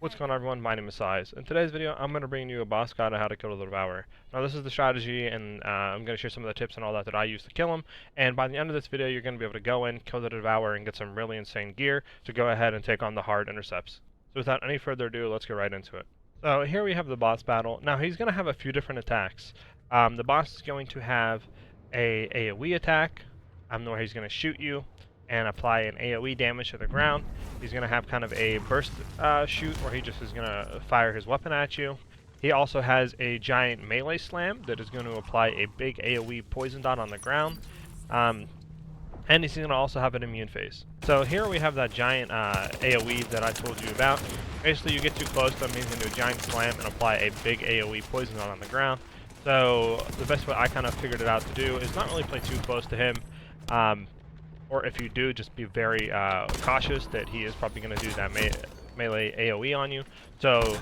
What's going on, everyone? My name is Size. In today's video, I'm going to bring you a boss guide on how to kill the Devourer. Now, this is the strategy, and I'm going to share some of the tips and all that I use to kill him. And by the end of this video, you're going to be able to go in, kill the Devourer, and get some really insane gear to go ahead and take on the hard intercepts. So without any further ado, let's get right into it. So here we have the boss battle. Now, he's going to have a few different attacks. The boss is going to have a AoE attack, where he's going to shoot you and apply an AoE damage to the ground. He's going to have kind of a burst shoot where he just is going to fire his weapon at you. He also has a giant melee slam that is going to apply a big AoE poison dot on the ground. And he's going to also have an immune phase. So here we have that giant AoE that I told you about. Basically, you get too close to him, he's going to do a giant slam and apply a big AoE poison dot on the ground. So the best way I kind of figured it out to do is not really play too close to him. Or if you do, just be very cautious that he is probably going to do that melee AoE on you. So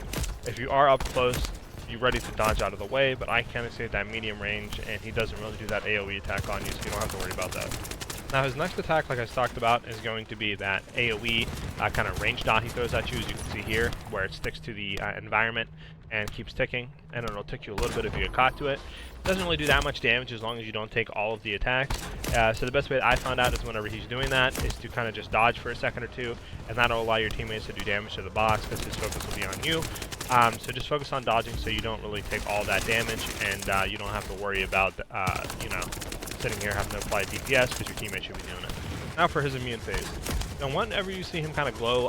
if you are up close, you're ready to dodge out of the way, but I kind of stay at that medium range, and he doesn't really do that AoE attack on you, so you don't have to worry about that. Now his next attack, like I talked about, is going to be that AoE kind of range dot he throws at you, as you can see here, where it sticks to the environment and keeps ticking, and it'll tick you a little bit if you get caught to it. Doesn't really do that much damage as long as you don't take all of the attacks. So the best way that I found out is whenever he's doing that is to kind of just dodge for a second or two, and that'll allow your teammates to do damage to the boss because his focus will be on you. So just focus on dodging so you don't really take all that damage, and you don't have to worry about, sitting here having to apply DPS because your teammates should be doing it. Now for his immune phase. Now whenever you see him kind of glow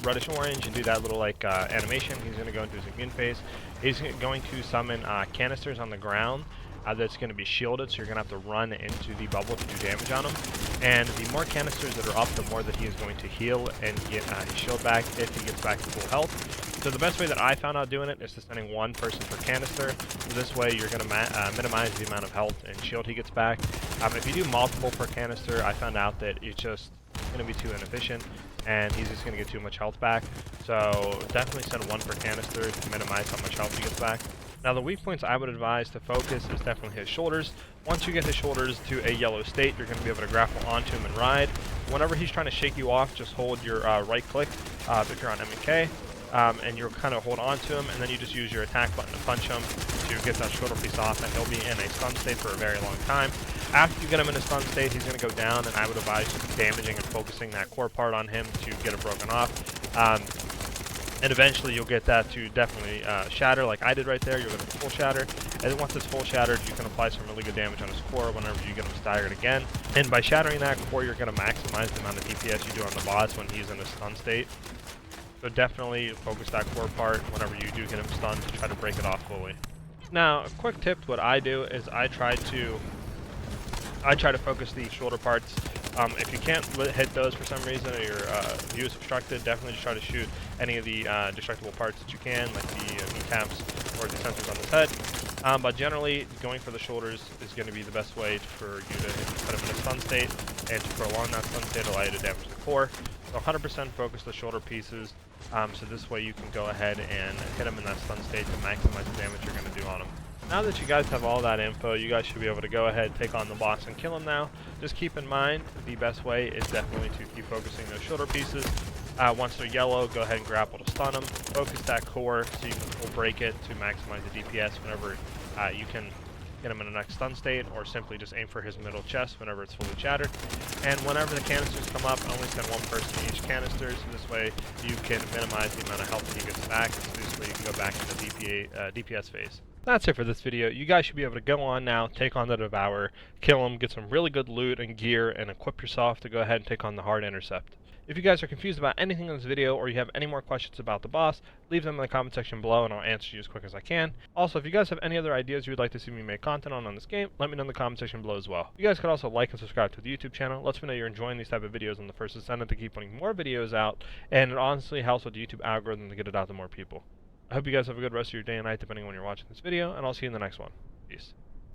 reddish orange and do that little animation, he's going to go into his immune phase. He's going to summon canisters on the ground that's going to be shielded, so you're going to have to run into the bubble to do damage on him. And the more canisters that are up, the more that he is going to heal and get his shield back if he gets back to full health. So the best way that I found out doing it is to sending one person per canister. So this way you're going to minimize the amount of health and shield he gets back. If you do multiple per canister, I found out that it's just going to be too inefficient, and he's just going to get too much health back. So definitely send one per canister to minimize how much health he gets back. Now the weak points I would advise to focus is definitely his shoulders. Once you get his shoulders to a yellow state, you're going to be able to grapple onto him and ride. Whenever he's trying to shake you off, just hold your right click if you're on M&K, and you'll kind of hold on to him, and then you just use your attack button to punch him to get that shoulder piece off, and he'll be in a stun state for a very long time. After you get him in a stun state, he's going to go down, and I would advise just damaging and focusing that core part on him to get it broken off. And eventually you'll get that to definitely shatter like I did right there. You'll get a full shatter. And then once it's full shattered, you can apply some really good damage on his core whenever you get him staggered again. And by shattering that core, you're going to maximize the amount of DPS you do on the boss when he's in a stun state. So definitely focus that core part whenever you do get him stunned to try to break it off fully. Now, a quick tip, what I do is I try to focus the shoulder parts. If you can't hit those for some reason, or your view is obstructed, definitely just try to shoot any of the destructible parts that you can, like the kneecaps or the sensors on his head. But generally, going for the shoulders is going to be the best way for you to put him in a stun state, and to prolong that stun state, allow you to damage the core. So 100% focus the shoulder pieces, so this way you can go ahead and hit him in that stun state to maximize the damage you're going to do on him. Now that you guys have all that info, you guys should be able to go ahead, take on the boss, and kill him now. Just keep in mind, the best way is definitely to keep focusing those shoulder pieces. Once they're yellow, go ahead and grapple to stun them. Focus that core so you can full break it to maximize the DPS whenever you can get him in a next stun state, or simply just aim for his middle chest whenever it's fully shattered. And whenever the canisters come up, only send one person in each canister, so this way you can minimize the amount of health that he gets back, so this way you can go back into DPS phase. That's it for this video. You guys should be able to go on now, take on the Devourer, kill him, get some really good loot and gear, and equip yourself to go ahead and take on the hard intercept. If you guys are confused about anything in this video, or you have any more questions about the boss, leave them in the comment section below and I'll answer you as quick as I can. Also, if you guys have any other ideas you would like to see me make content on this game, let me know in the comment section below as well. You guys could also like and subscribe to the YouTube channel. Lets me know you're enjoying these type of videos on the first Descendant to keep putting more videos out, and it honestly helps with the YouTube algorithm to get it out to more people. I hope you guys have a good rest of your day and night depending on when you're watching this video, and I'll see you in the next one. Peace.